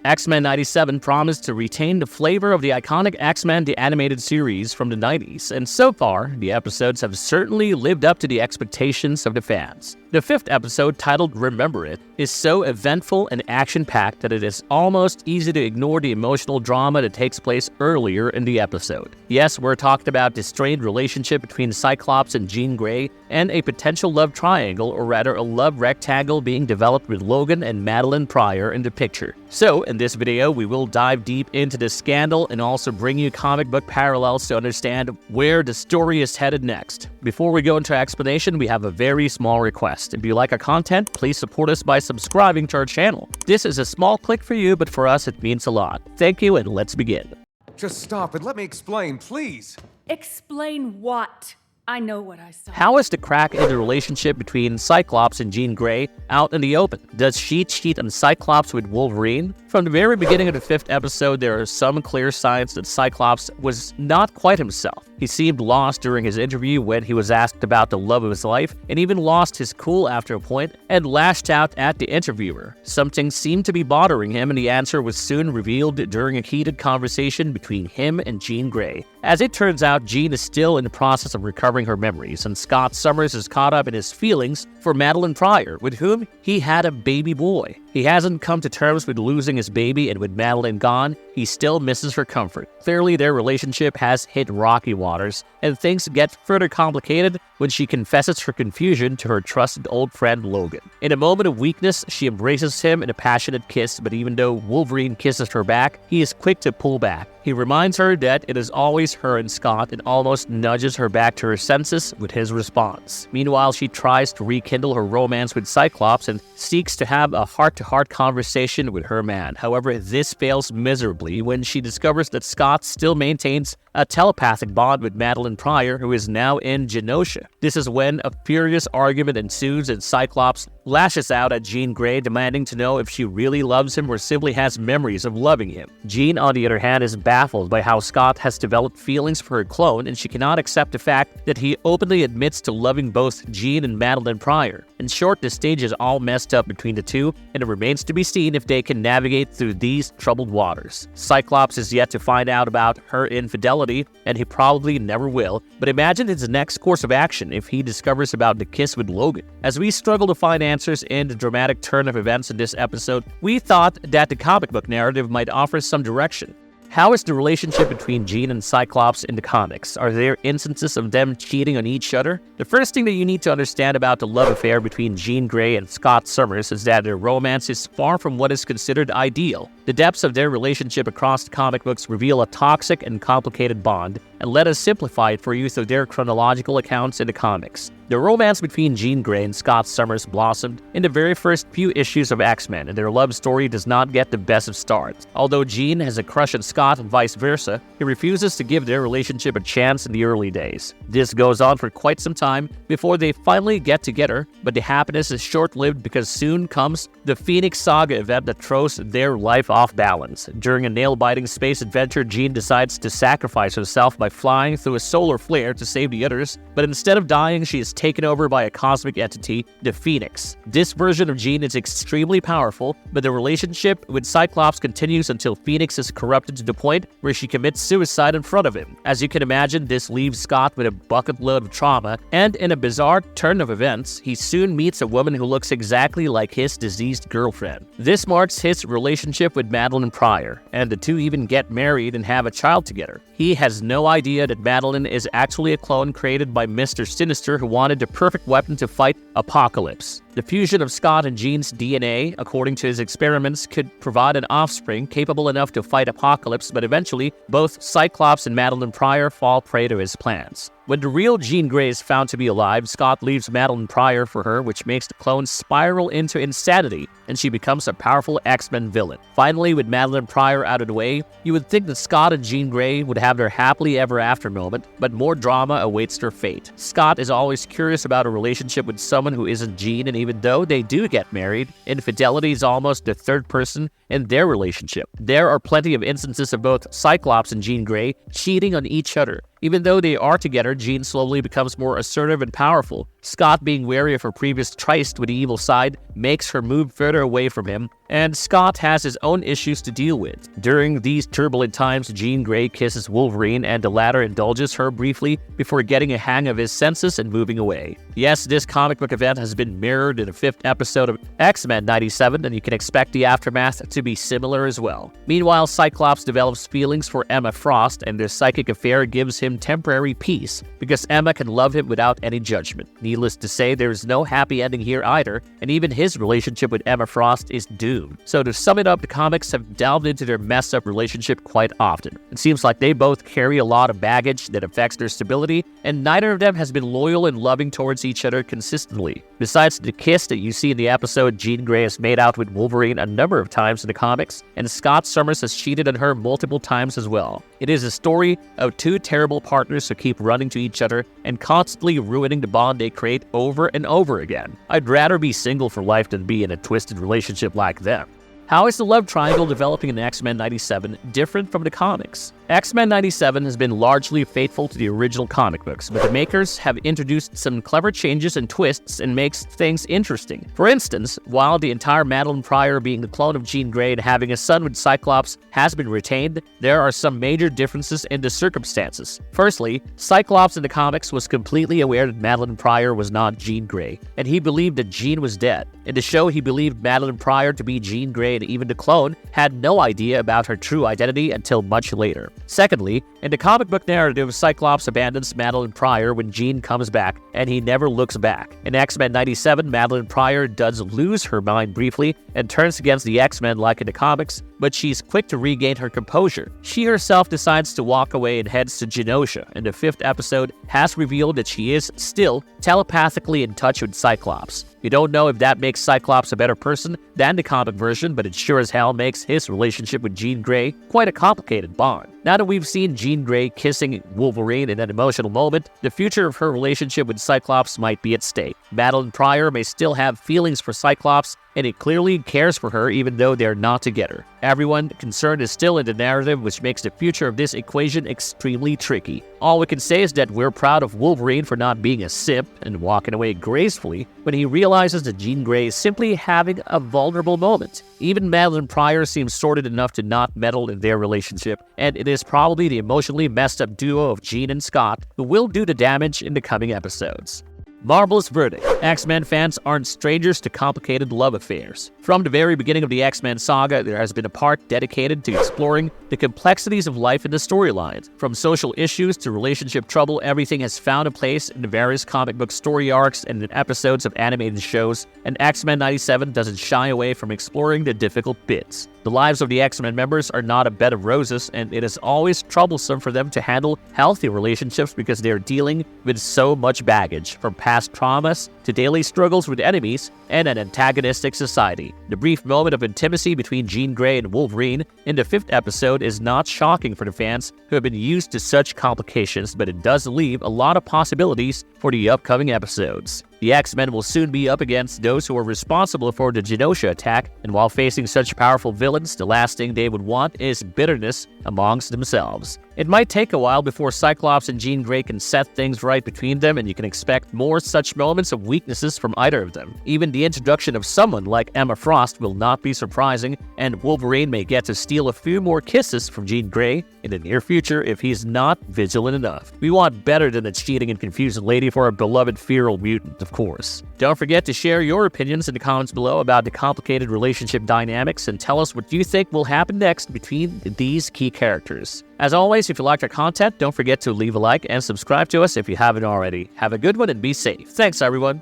X-Men 97 promised to retain the flavor of the iconic X-Men the animated series from the 90s, and so far, the episodes have certainly lived up to the expectations of the fans. The fifth episode, titled Remember It, is so eventful and action-packed that it is almost easy to ignore the emotional drama that takes place earlier in the episode. Yes, we're talking about the strained relationship between Cyclops and Jean Grey, and a potential love triangle, or rather a love rectangle, being developed with Logan and Madeline Pryor in the picture. So, in this video, we will dive deep into the scandal and also bring you comic book parallels to understand where the story is headed next. Before we go into our explanation, we have a very small request. If you like our content, please support us by subscribing to our channel. This is a small click for you, but for us it means a lot. Thank you, and let's begin. Just stop and let me explain, please. Explain what? I know what I saw. How is the crack in the relationship between Cyclops and Jean Grey out in the open? Does she cheat on Cyclops with Wolverine? From the very beginning of the fifth episode, there are some clear signs that Cyclops was not quite himself. He seemed lost during his interview when he was asked about the love of his life, and even lost his cool after a point and lashed out at the interviewer. Something seemed to be bothering him, and the answer was soon revealed during a heated conversation between him and Jean Grey. As it turns out, Jean is still in the process of recovering her memories, and Scott Summers is caught up in his feelings for Madeline Pryor, with whom he had a baby boy. He hasn't come to terms with losing his baby, and with Madeline gone, he still misses her comfort. Clearly, their relationship has hit rocky waters, and things get further complicated when she confesses her confusion to her trusted old friend Logan. In a moment of weakness, she embraces him in a passionate kiss, but even though Wolverine kisses her back, he is quick to pull back. He reminds her that it is always her and Scott, and almost nudges her back to her senses with his response. Meanwhile, she tries to rekindle her romance with Cyclops and seeks to have a heart-to-heart conversation with her man. However, this fails miserably when she discovers that Scott still maintains a telepathic bond with Madeline Pryor, who is now in Genosha. This is when a furious argument ensues, and Cyclops lashes out at Jean Grey, demanding to know if she really loves him or simply has memories of loving him. Jean, on the other hand, is baffled by how Scott has developed feelings for her clone, and she cannot accept the fact that he openly admits to loving both Jean and Madeline Pryor. In short, the stage is all messed up between the two, and it remains to be seen if they can navigate through these troubled waters. Cyclops is yet to find out about her infidelity, and he probably never will, but imagine his next course of action if he discovers about the kiss with Logan. As we struggle to find answers in the dramatic turn of events in this episode, we thought that the comic book narrative might offer some direction. How is the relationship between Jean and Cyclops in the comics? Are there instances of them cheating on each other? The first thing that you need to understand about the love affair between Jean Grey and Scott Summers is that their romance is far from what is considered ideal. The depths of their relationship across the comic books reveal a toxic and complicated bond, and let us simplify it for you through their chronological accounts in the comics. The romance between Jean Grey and Scott Summers blossomed in the very first few issues of X-Men, and their love story does not get the best of starts. Although Jean has a crush on Scott and vice versa, he refuses to give their relationship a chance in the early days. This goes on for quite some time before they finally get together, but the happiness is short-lived because soon comes the Phoenix Saga event that throws their life off balance. During a nail-biting space adventure, Jean decides to sacrifice herself by flying through a solar flare to save the others, but instead of dying, she is taken over by a cosmic entity, the Phoenix. This version of Jean is extremely powerful, but the relationship with Cyclops continues until Phoenix is corrupted to the point where she commits suicide in front of him. As you can imagine, this leaves Scott with a bucket load of trauma, and in a bizarre turn of events, he soon meets a woman who looks exactly like his deceased girlfriend. This marks his relationship with Madeline Pryor, and the two even get married and have a child together. He has no idea that Madeline is actually a clone created by Mr. Sinister, who wanted the perfect weapon to fight Apocalypse. The fusion of Scott and Jean's DNA, according to his experiments, could provide an offspring capable enough to fight Apocalypse, but eventually, both Cyclops and Madeline Pryor fall prey to his plans. When the real Jean Grey is found to be alive, Scott leaves Madeline Pryor for her, which makes the clone spiral into insanity, and she becomes a powerful X-Men villain. Finally, with Madeline Pryor out of the way, you would think that Scott and Jean Grey would have their happily ever after moment, but more drama awaits their fate. Scott is always curious about a relationship with someone who isn't Jean, and even though they do get married, infidelity is almost the third person in their relationship. There are plenty of instances of both Cyclops and Jean Grey cheating on each other. Even though they are together, Jean slowly becomes more assertive and powerful. Scott, being wary of her previous tryst with the evil side, makes her move further away from him, and Scott has his own issues to deal with. During these turbulent times, Jean Grey kisses Wolverine, and the latter indulges her briefly before getting a hang of his senses and moving away. Yes, this comic book event has been mirrored in the 5th episode of X-Men 97, and you can expect the aftermath to be similar as well. Meanwhile, Cyclops develops feelings for Emma Frost, and their psychic affair gives him temporary peace, because Emma can love him without any judgment. Needless to say, there is no happy ending here either, and even his relationship with Emma Frost is doomed. So to sum it up, the comics have delved into their messed up relationship quite often. It seems like they both carry a lot of baggage that affects their stability, and neither of them has been loyal and loving towards each other consistently. Besides the kiss that you see in the episode, Jean Grey has made out with Wolverine a number of times in the comics, and Scott Summers has cheated on her multiple times as well. It is a story of two terrible partners who keep running to each other and constantly ruining the bond they create over and over again. I'd rather be single for life than be in a twisted relationship like them. How is the love triangle developing in X-Men 97 different from the comics? X-Men 97 has been largely faithful to the original comic books, but the makers have introduced some clever changes and twists and makes things interesting. For instance, while the entire Madeline Pryor being the clone of Jean Grey and having a son with Cyclops has been retained, there are some major differences in the circumstances. Firstly, Cyclops in the comics was completely aware that Madeline Pryor was not Jean Grey, and he believed that Jean was dead. In the show, he believed Madeline Pryor to be Jean Grey, and even the clone had no idea about her true identity until much later. Secondly, in the comic book narrative, Cyclops abandons Madeline Pryor when Jean comes back, and he never looks back. In X-Men 97, Madeline Pryor does lose her mind briefly and turns against the X-Men like in the comics, but she's quick to regain her composure. She herself decides to walk away and heads to Genosha, and the 5th episode has revealed that she is still telepathically in touch with Cyclops. You don't know if that makes Cyclops a better person than the comic version, but it sure as hell makes his relationship with Jean Grey quite a complicated bond. Now that we've seen Jean Grey kissing Wolverine in an emotional moment, the future of her relationship with Cyclops might be at stake. Madeline Pryor may still have feelings for Cyclops, and he clearly cares for her even though they're not together. Everyone concerned is still in the narrative, which makes the future of this equation extremely tricky. All we can say is that we're proud of Wolverine for not being a simp and walking away gracefully when he realizes that Jean Grey is simply having a vulnerable moment. Even Madeline Pryor seems sorted enough to not meddle in their relationship, and it is probably the emotionally messed up duo of Jean and Scott who will do the damage in the coming episodes. Marvelous verdict. X-Men fans aren't strangers to complicated love affairs. From the very beginning of the X-Men saga, there has been a part dedicated to exploring the complexities of life in the storylines. From social issues to relationship trouble, everything has found a place in the various comic book story arcs and in episodes of animated shows, and X-Men 97 doesn't shy away from exploring the difficult bits. The lives of the X-Men members are not a bed of roses, and it is always troublesome for them to handle healthy relationships because they are dealing with so much baggage, from past traumas to daily struggles with enemies and an antagonistic society. The brief moment of intimacy between Jean Grey and Wolverine in the 5th episode is not shocking for the fans who have been used to such complications, but it does leave a lot of possibilities for the upcoming episodes. The X-Men will soon be up against those who are responsible for the Genosha attack, and while facing such powerful villains, the last thing they would want is bitterness amongst themselves. It might take a while before Cyclops and Jean Grey can set things right between them, and you can expect more such moments of weaknesses from either of them. Even the introduction of someone like Emma Frost will not be surprising, and Wolverine may get to steal a few more kisses from Jean Grey in the near future if he's not vigilant enough. We want better than a cheating and confusing lady for a beloved feral mutant, of course. Don't forget to share your opinions in the comments below about the complicated relationship dynamics, and tell us what you think will happen next between these key characters. As always, if you liked our content, don't forget to leave a like and subscribe to us if you haven't already. Have a good one and be safe. Thanks, everyone.